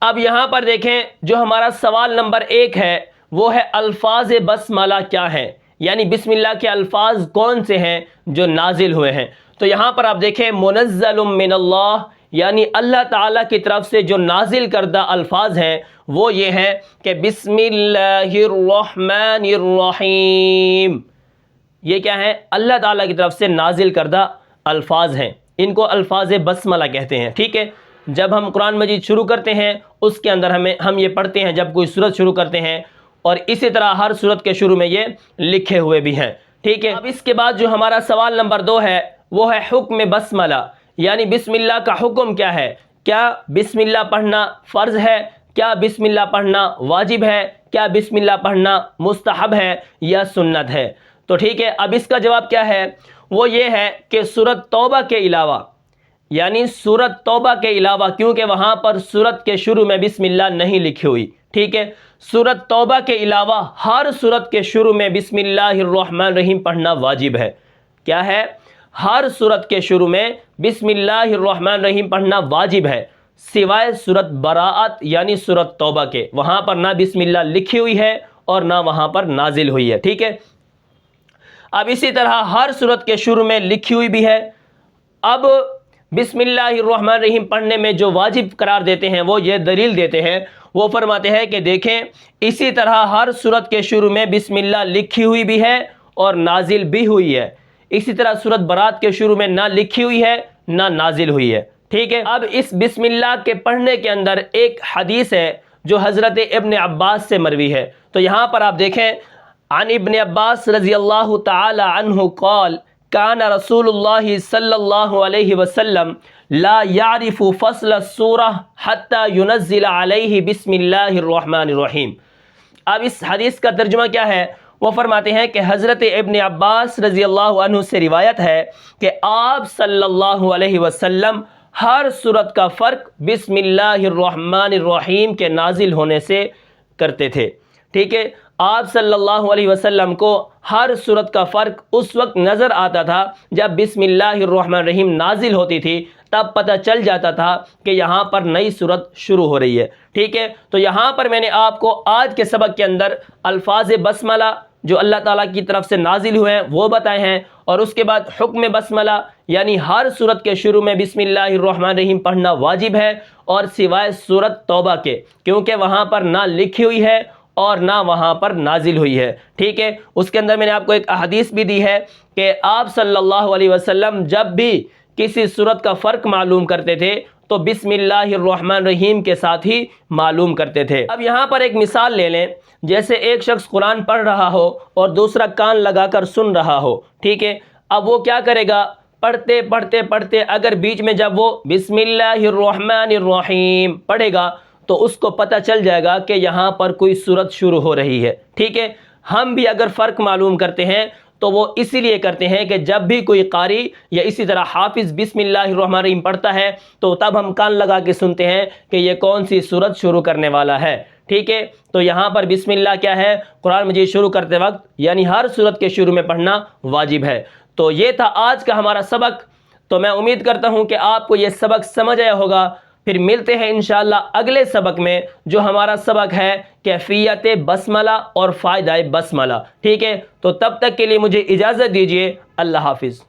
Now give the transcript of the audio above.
اب یہاں پر دیکھیں جو ہمارا سوال نمبر 1 ہے وہ ہے الفاظ بسملہ کیا ہیں، یعنی بسم اللہ کے الفاظ کون سے ہیں جو نازل ہوئے ہیں۔ تو یہاں پر آپ دیکھیں منزل من اللہ، یعنی اللہ تعالیٰ کی طرف سے جو نازل کردہ الفاظ ہیں وہ یہ ہیں کہ بسم اللہ الرحمن الرحیم، یہ کیا ہے؟ اللہ تعالیٰ کی طرف سے نازل کردہ الفاظ ہیں، ان کو الفاظ بسملہ کہتے ہیں، ٹھیک ہے۔ جب ہم قرآن مجید شروع کرتے ہیں اس کے اندر ہم یہ پڑھتے ہیں جب کوئی سورت شروع کرتے ہیں، اور اسی طرح ہر سورت کے شروع میں یہ لکھے ہوئے بھی ہیں، ٹھیک ہے۔ اب اس کے بعد جو ہمارا سوال نمبر 2 ہے وہ ہے حکم بسملہ، یعنی بسم اللہ کا حکم کیا ہے؟ کیا بسم اللہ پڑھنا فرض ہے؟ کیا بسم اللہ پڑھنا واجب ہے؟ کیا بسم اللہ پڑھنا مستحب ہے یا سنت ہے؟ تو ٹھیک ہے، اب اس کا جواب کیا ہے؟ وہ یہ ہے کہ سورت توبہ کے علاوہ، یعنی سورت توبہ کے علاوہ، کیونکہ وہاں پر سورت کے شروع میں بسم اللہ نہیں لکھی ہوئی، ٹھیک ہے، سورت توبہ کے علاوہ ہر سورت کے شروع میں بسم اللہ الرحمن الرحیم پڑھنا واجب ہے۔ کیا ہے؟ ہر سورت کے شروع میں بسم اللہ الرحمن الرحیم پڑھنا واجب ہے، سوائے سورت براءت یعنی سورت توبہ کے، وہاں پر نہ بسم اللہ لکھی ہوئی ہے اور نہ وہاں پر نازل ہوئی ہے، ٹھیک ہے۔ اب اسی طرح ہر سورت کے شروع میں لکھی ہوئی بھی ہے۔ اب بسم اللہ الرحمن الرحیم پڑھنے میں جو واجب قرار دیتے ہیں وہ یہ دلیل دیتے ہیں، وہ فرماتے ہیں کہ دیکھیں اسی طرح ہر سورت کے شروع میں بسم اللہ لکھی ہوئی بھی ہے اور نازل بھی ہوئی ہے، اسی طرح سورت برات کے شروع میں نہ لکھی ہوئی ہے نہ نازل ہوئی ہے، ٹھیک ہے۔ اب اس بسم اللہ کے پڑھنے کے اندر ایک حدیث ہے جو حضرت ابن عباس سے مروی ہے، تو یہاں پر آپ دیکھیں عن ابن عباس رضی اللہ تعالی عنہ قال کان رسول اللہ صلی اللہ علیہ وسلم لا یعرف فصل السورہ حتی ینزل علیہ بسم اللہ الرحمن الرحیم۔ اب اس حدیث کا ترجمہ کیا ہے؟ وہ فرماتے ہیں کہ حضرت ابن عباس رضی اللہ عنہ سے روایت ہے کہ آپ صلی اللہ علیہ وسلم ہر سورت کا فرق بسم اللہ الرحمن الرحیم کے نازل ہونے سے کرتے تھے، ٹھیک ہے۔ آپ صلی اللہ علیہ وسلم کو ہر سورت کا فرق اس وقت نظر آتا تھا جب بسم اللہ الرحمن الرحیم نازل ہوتی تھی، تب پتہ چل جاتا تھا کہ یہاں پر نئی سورت شروع ہو رہی ہے، ٹھیک ہے۔ تو یہاں پر میں نے آپ کو آج کے سبق کے اندر الفاظ بسملہ جو اللہ تعالیٰ کی طرف سے نازل ہوئے ہیں وہ بتائے ہیں، اور اس کے بعد حکم بسملہ یعنی ہر سورت کے شروع میں بسم اللہ الرحمن الرحیم پڑھنا واجب ہے، اور سوائے سورت توبہ کے، کیونکہ وہاں پر نہ لکھی ہوئی ہے اور نہ وہاں پر نازل ہوئی ہے، ٹھیک ہے۔ اس کے اندر میں نے آپ کو ایک احادیث بھی دی ہے کہ آپ صلی اللہ علیہ وسلم جب بھی کسی سورت کا فرق معلوم کرتے تھے تو بسم اللہ الرحمن الرحیم کے ساتھ ہی معلوم کرتے تھے۔ اب یہاں پر ایک مثال لے لیں، جیسے ایک شخص قرآن پڑھ رہا ہو اور دوسرا کان لگا کر سن رہا ہو، ٹھیک ہے۔ اب وہ کیا کرے گا؟ پڑھتے پڑھتے پڑھتے اگر بیچ میں جب وہ بسم اللہ الرحمن الرحیم پڑھے گا تو اس کو پتہ چل جائے گا کہ یہاں پر کوئی سورت شروع ہو رہی ہے، ٹھیک ہے۔ ہم بھی اگر فرق معلوم کرتے ہیں تو وہ اسی لیے کرتے ہیں کہ جب بھی کوئی قاری یا اسی طرح حافظ بسم اللہ الرحمن الرحیم پڑھتا ہے تو تب ہم کان لگا کے سنتے ہیں کہ یہ کون سی سورت شروع کرنے والا ہے، ٹھیک ہے۔ تو یہاں پر بسم اللہ کیا ہے؟ قرآن مجید شروع کرتے وقت یعنی ہر سورت کے شروع میں پڑھنا واجب ہے۔ تو یہ تھا آج کا ہمارا سبق، تو میں امید کرتا ہوں کہ آپ کو یہ سبق سمجھ آیا ہوگا۔ پھر ملتے ہیں انشاءاللہ اگلے سبق میں، جو ہمارا سبق ہے کیفیت بسملہ اور فائدہ بسملہ، ٹھیک ہے۔ تو تب تک کے لیے مجھے اجازت دیجیے، اللہ حافظ۔